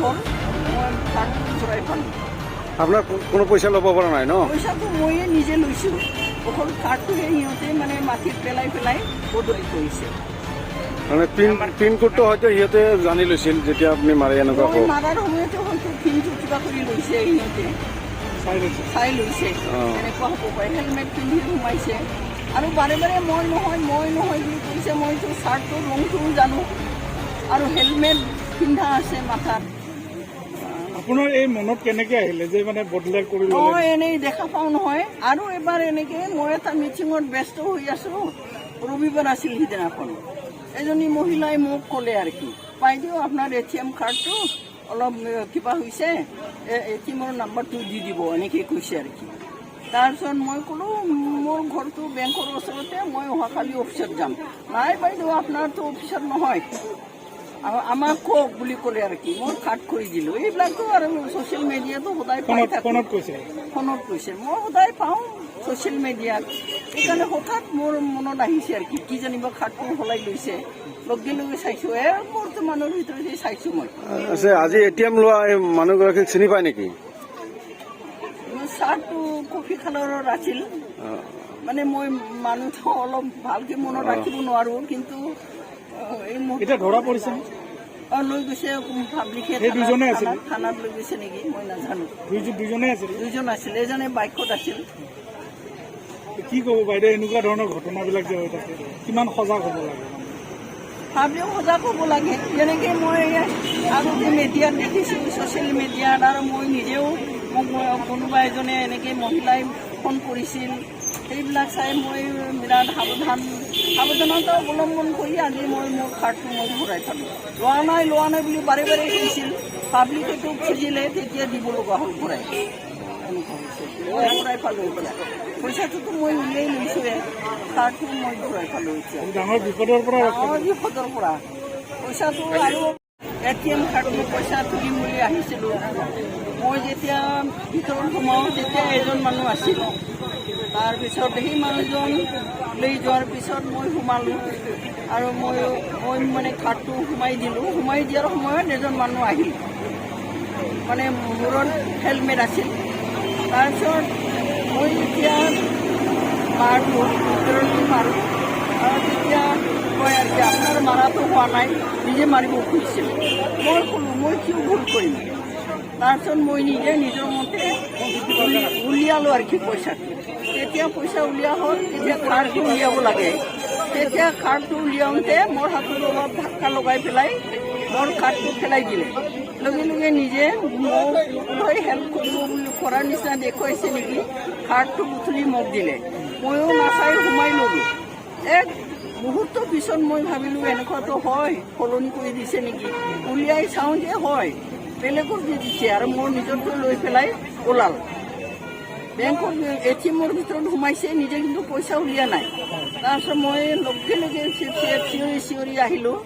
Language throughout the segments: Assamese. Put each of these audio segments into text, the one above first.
হ'ল মই কাৰ্ডটো ঘূৰাই পালোঁ। আপোনাৰ কোনো পইচা ল'ব পৰা নাই ন? পইচাটো ময়ে নিজে লৈছোঁ, অকল কাৰ্ডটোহে সিহঁতে মানে মাটিত পেলাই বদলি কৰিছে। মানে পিন কোডটো হয়তো সিহঁতে জানি লৈছিল যেতিয়া আপুনি মাৰে এনেকুৱা মই মাৰাৰ সময়তে হয়তো পিনটো কিবা কৰি লৈছে, সিহঁতে চাই লৈছে এনেকুৱা হ'ব পাৰে। হেলমেট পিন্ধি সোমাইছে আৰু বাৰে বাৰে মই নহয় বুলি কৈছে। মইতো চাৰ্টটোৰ ৰংটোও জানো আৰু হেলমেট পিন্ধা আছে মাথাত। আপোনাৰ এই মনত কেনেকৈ আহিলে যে মানে বদলাই কৰি মই এনেই দেখা পাওঁ নহয়। আৰু এবাৰ এনেকৈ মই এটা মিটিঙত ব্যস্ত হৈ আছোঁ, ৰবিবাৰ আছিল সিদিনাখন। এজনী মহিলাই মোক ক'লে আৰু কি, বাইদেউ আপোনাৰ ATM কাৰ্ডটো অলপ কিবা হৈছে, ATMৰ নাম্বাৰটো দি দিব, এনেকৈ কৈছে আৰু কি। তাৰপিছত মই ক'লোঁ মোৰ ঘৰটো বেংকৰ ওচৰতে, মই অহাকালি অফিচত যাম। নাই বাইদেউ আপোনাৰতো অফিচত নহয়, আমাক কওক বুলি ক'লে আৰু কি। মই কাট কৰি দিলোঁ। এইবিলাকতো আৰু ছ'চিয়েল মিডিয়াতো সদায় পাই থাকোঁ। ফোনত কৈছে, মই সদায় পাওঁ ছ'চিয়েল মিডিয়াত। সেইকাৰণে হঠাৎ মোৰ মনত আহিছে আৰু কি জানিব কাৰ্ডটো সলাই লৈছে। লগে লগে চাইছোঁ, বৰ্তমানৰ ভিতৰতে চাইছোঁ মই। আজি ATM লোৱা এই মানুহগৰাকীক চিনি পায় নেকি? চাৰ্টটো কফি কালাৰৰ আছিল, মানে মই মানুহটো অলপ ভালকৈ মনত ৰাখিব নোৱাৰোঁ, কিন্তু এতিয়া ধৰা পৰিছে লৈ গৈছে পাব্লিকে থানাত লৈ গৈছে নেকি, মই নাজানো। দুইজন আছিল, এজনে বাইকত আছিল। কি ক'ব বাইদেউ, এনেকুৱা ধৰণৰ ঘটনাবিলাক যে হৈ থাকে, কিমান সজাগ হ'ব লাগে? ভাবিও সজাগ হ'ব লাগে। যেনেকৈ মই আগতে মিডিয়াত দেখিছোঁ, ছ'চিয়েল মিডিয়াত, আৰু মই নিজেও মোক কোনোবা এজনে এনেকৈ মহিলাই ফোন কৰিছিল। সেইবিলাক চাই মই বিৰাট সাৱধানতা অৱলম্বন কৰি আজি মই মোৰ কাৰ্ডটো মই ঘূৰাই পালোঁ। লোৱা নাই বুলি বাৰে বাৰে কৈছিল। পাব্লিকেতো খুজিলে, তেতিয়া দিব লগা হ'ল ঘূৰাই। এনেকুৱা হৈছে, মই ঘূৰাই পালোঁ। এতিয়া পইচাটোতো মই উলিয়াই লৈছোঁৱে, কাৰ্ডটো মই ঘূৰাই পালোঁ। এতিয়া ডাঙৰ বিপদৰ পৰা পইচাটো আৰু ATM কাৰ্ডটো পইচা তুলিম বুলি আহিছিলোঁ। মই যেতিয়া ভিতৰত সোমাওঁ তেতিয়া এজন মানুহ আছিল। তাৰপিছত সেই মানুহজন লৈ যোৱাৰ পিছত মই সোমালোঁ আৰু মই মানে কাৰ্ডটো সোমাই দিলোঁ। সোমাই দিয়াৰ সময়ত এজন মানুহ আহিল, মানে মূৰত হেলমেট আছিল। তাৰপিছত মই যেতিয়া মাৰোঁ আৰু তেতিয়া কয় আৰু কি আপোনাৰ মাৰাটো হোৱা নাই, নিজে মাৰিব খুজিছিল। মই ক'লোঁ মই কিয় ভুল কৰিম। তাৰপিছত মই নিজে নিজৰ মতে উলিয়ালোঁ আৰু কি পইচাটো। তেতিয়া পইচা উলিওৱা হ'ল, তেতিয়া কাৰ্ডটো উলিয়াব লাগে। তেতিয়া কাৰ্ডটো উলিয়াওঁতে মোৰ হাতত অলপ ধাক্কা লগাই পেলাই মোৰ কাৰ্ডটো পেলাই দিলে। লগে লগে নিজে মোক হেল্প কৰিব বুলি কৰাৰ নিচিনা দেখুৱাইছে নেকি, কাৰ্ডটো বুটলি মোক দিলে। ময়ো নাচাই সোমাই ল'লোঁ। মুহূৰ্তৰ পিছত মই ভাবিলোঁ এনেকুৱাতো হয়, সলনি কৰি দিছে নেকি। উলিয়াই চাওঁ যে হয়, বেলেগক দি দিছে আৰু মোৰ নিজৰটো লৈ পেলাই ওলাল। বেংকৰ ATMৰ ভিতৰত সোমাইছে, নিজে কিন্তু পইচা উলিওৱা নাই। তাৰপিছত মই লগে লগে চিঞৰি আহিলোঁ।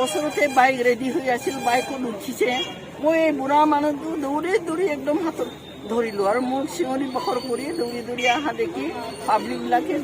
ওচৰতে বাইক ৰেডি হৈ আছিল, বাইকত উঠিছে। মই এই বুঢ়া মানুহটো দৌৰি একদম হাতত ধৰিলোঁ আৰু মোক চিঞৰি বাখৰ কৰি দৌৰি অহা দেখি পাব্লিকবিলাকে